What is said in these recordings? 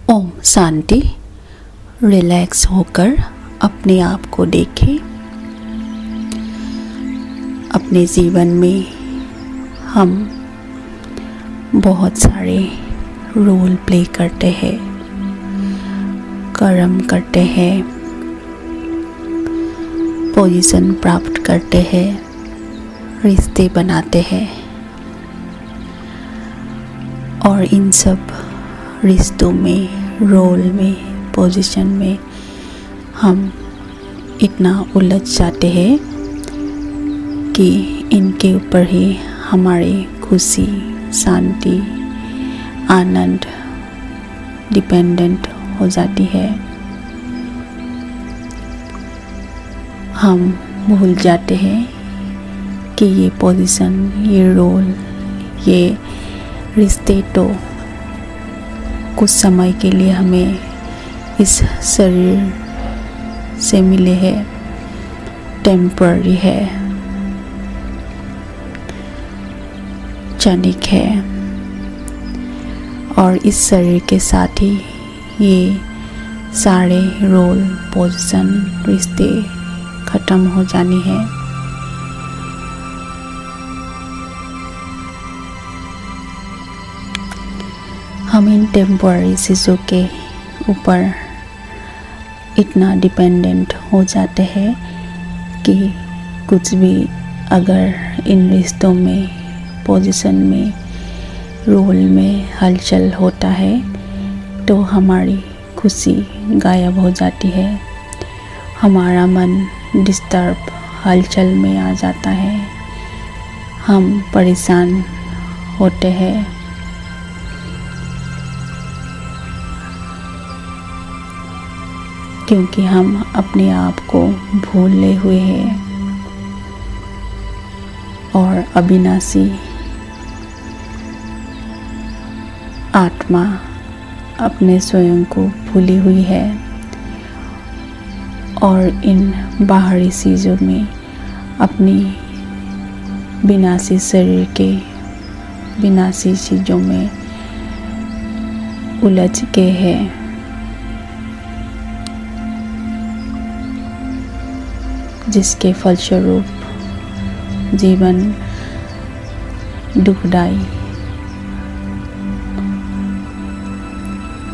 Om Shanti. Relax होकर अपने आप को देखें। अपने जीवन में हम बहुत सारे रोल प्ले करते हैं, कर्म करते हैं, पोजीशन प्राप्त करते हैं, रिश्ते बनाते हैं और इन सब रिश्तों में, रोल में, पोजीशन में हम इतना उलझ जाते हैं कि इनके ऊपर ही हमारी खुशी, शांति, आनंद डिपेंडेंट हो जाती है। हम भूल जाते हैं कि ये पोजीशन, ये रोल, ये रिश्ते तो कुछ समय के लिए हमें इस शरीर से मिले हैं, टेम्पररी है, क्षणिक है और इस शरीर के साथ ही ये सारे रोल, पोजीशन, रिश्ते खत्म हो जानी है। हम इन टेम्पररी चीज़ों के ऊपर इतना डिपेंडेंट हो जाते हैं कि कुछ भी अगर इन रिश्तों में, पोजीशन में, रोल में हलचल होता है तो हमारी खुशी गायब हो जाती है। हमारा मन डिस्टर्ब, हलचल में आ जाता है। हम परेशान होते हैं। क्योंकि हम अपने आप को भूले हुए हैं और अविनाशी आत्मा अपने स्वयं को भूली हुई है और इन बाहरी चीज़ों में, अपनी विनाशी शरीर के विनाशी चीज़ों में उलझ गए हैं। जिसके फलस्वरूप जीवन दुखदाई,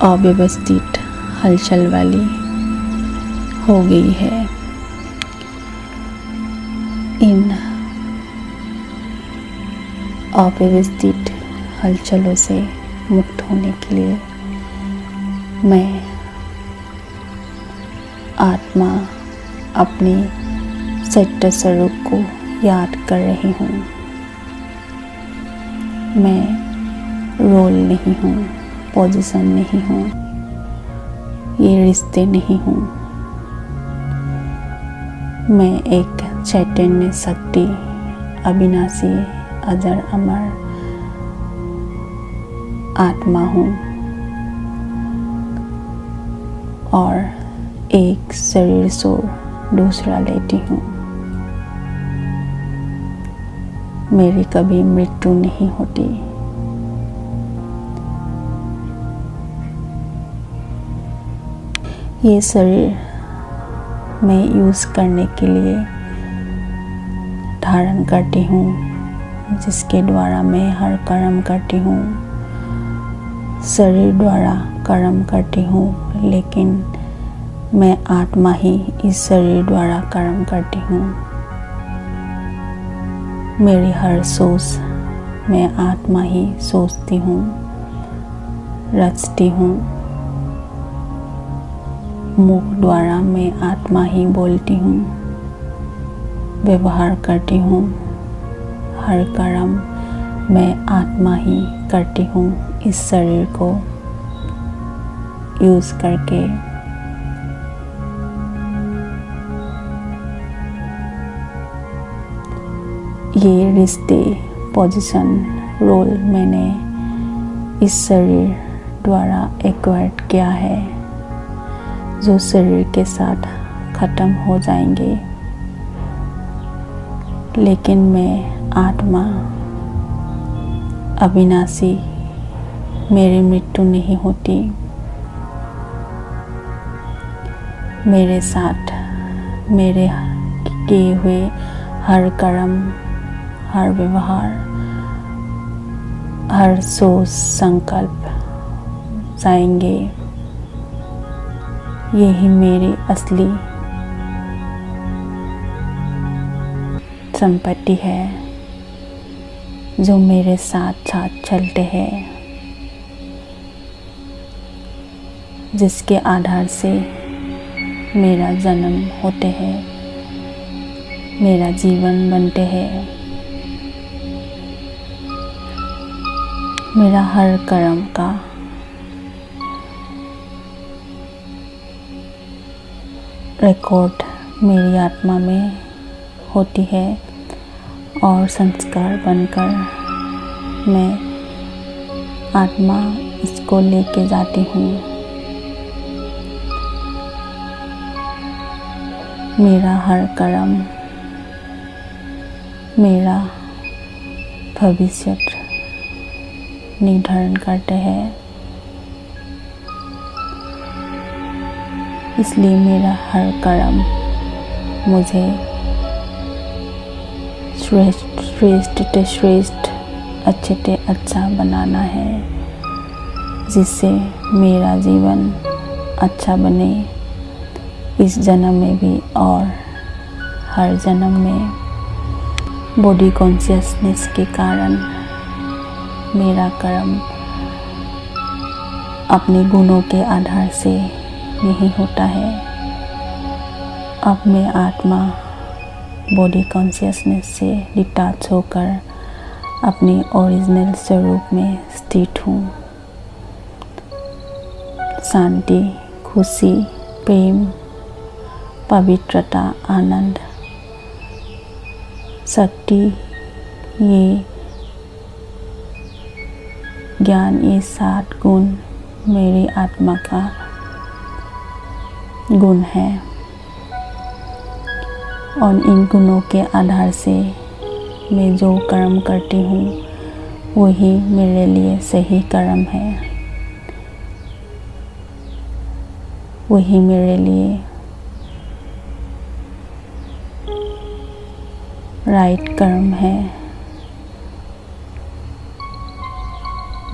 अव्यवस्थित, हलचल वाली हो गई है। इन अव्यवस्थित हलचलों से मुक्त होने के लिए मैं आत्मा अपनी सत्य स्वरूप को याद कर रही हूँ। मैं रोल नहीं हूँ, पोजीशन नहीं हूँ, ये रिश्ते नहीं हूँ। मैं एक चैतन्य शक्ति, अविनाशी, अजर अमर आत्मा हूँ और एक शरीर से दूसरा लेती हूँ। मेरी कभी मृत्यु नहीं होती। ये शरीर मैं यूज़ करने के लिए धारण करती हूँ, जिसके द्वारा मैं हर कर्म करती हूँ, शरीर द्वारा कर्म करती हूँ, लेकिन मैं आत्मा ही इस शरीर द्वारा कर्म करती हूँ। मेरी हर सोच मैं आत्मा ही सोचती हूँ, रचती हूँ। मुख द्वारा मैं आत्मा ही बोलती हूँ, व्यवहार करती हूँ। हर कर्म मैं आत्मा ही करती हूँ, इस शरीर को यूज़ करके। ये रिश्ते, पोजीशन, रोल मैंने इस शरीर द्वारा एक्वायर्ड किया है, जो शरीर के साथ ख़त्म हो जाएंगे। लेकिन मैं आत्मा अविनाशी, मेरी मृत्यु नहीं होती। मेरे साथ मेरे किए हुए हर कर्म, हर व्यवहार, हर सोच संकल्प जाएंगे। यही मेरी असली संपत्ति है जो मेरे साथ साथ चलते हैं, जिसके आधार से मेरा जन्म होते हैं, मेरा जीवन बनते हैं। मेरा हर कर्म का रिकॉर्ड मेरी आत्मा में होती है और संस्कार बनकर मैं आत्मा इसको लेके जाती हूँ। मेरा हर कर्म मेरा भविष्य निर्धारण करते हैं, इसलिए मेरा हर कर्म मुझे श्रेष्ठ से श्रेष्ठ, अच्छे से अच्छा बनाना है, जिससे मेरा जीवन अच्छा बने इस जन्म में भी और हर जन्म में। बॉडी कॉन्शियसनेस के कारण मेरा कर्म अपने गुणों के आधार से नहीं होता है। अब मैं आत्मा बॉडी कॉन्शियसनेस से डिटैच होकर अपने ओरिजिनल स्वरूप में स्थित हूँ। शांति, खुशी, प्रेम, पवित्रता, आनंद, शक्ति, ये ज्ञान, ये 7 गुण मेरी आत्मा का गुण है और इन गुणों के आधार से मैं जो कर्म करती हूँ वही मेरे लिए सही कर्म है, वही मेरे लिए राइट कर्म है।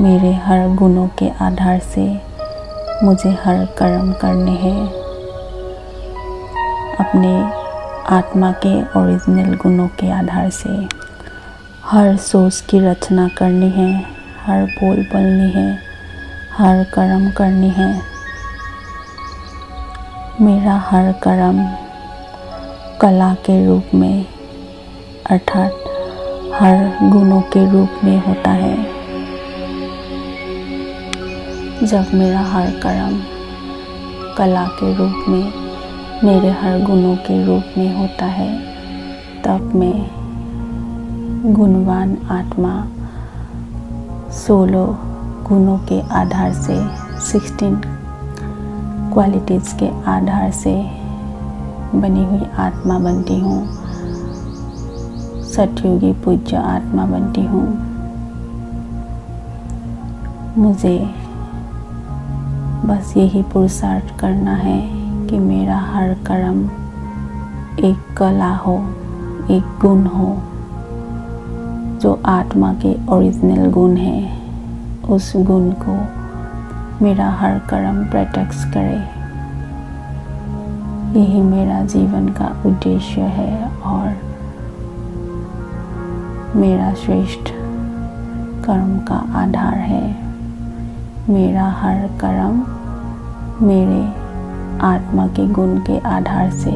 मेरे हर गुणों के आधार से मुझे हर कर्म करने हैं, अपने आत्मा के ओरिजिनल गुणों के आधार से। हर सोच की रचना करनी है, हर बोल बोलनी है, हर कर्म करनी है। मेरा हर कर्म कला के रूप में अर्थात हर गुणों के रूप में होता है। जब मेरा हर कर्म कला के रूप में, मेरे हर गुणों के रूप में होता है, तब मैं गुणवान आत्मा 16 गुणों के आधार से, 16 क्वालिटीज़ के आधार से बनी हुई आत्मा बनती हूँ, सतयुगी पूज्य आत्मा बनती हूँ। मुझे बस यही पुरुषार्थ करना है कि मेरा हर कर्म एक कला हो, एक गुण हो, जो आत्मा के ओरिजिनल गुण है, उस गुण को मेरा हर कर्म प्रत्यक्ष करे। यही मेरा जीवन का उद्देश्य है और मेरा श्रेष्ठ कर्म का आधार है। मेरा हर कर्म मेरे आत्मा के गुण के आधार से,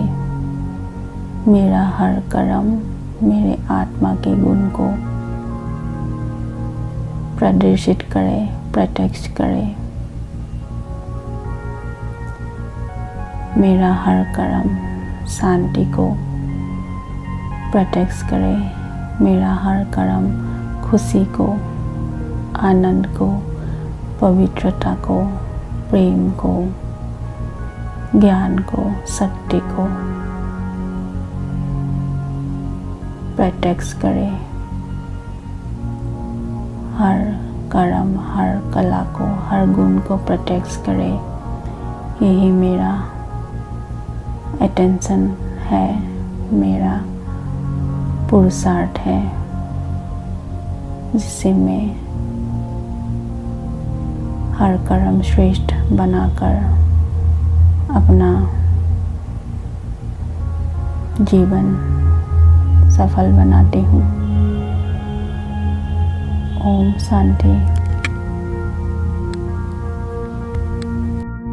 मेरा हर कर्म मेरे आत्मा के गुण को प्रदर्शित करे, प्रत्यक्ष करे। मेरा हर कर्म शांति को प्रत्यक्ष करे, मेरा हर कर्म खुशी को, आनंद को, पवित्रता को, प्रेम को, ज्ञान को, शक्ति को प्रत्यक्ष करे। हर कर्म, हर कला को, हर गुण को प्रत्यक्ष करे। यही मेरा अटेंशन है, मेरा पुरुषार्थ है, जिससे मैं हर कर्म श्रेष्ठ बनाकर अपना जीवन सफल बनाती हूँ। ओम शांति।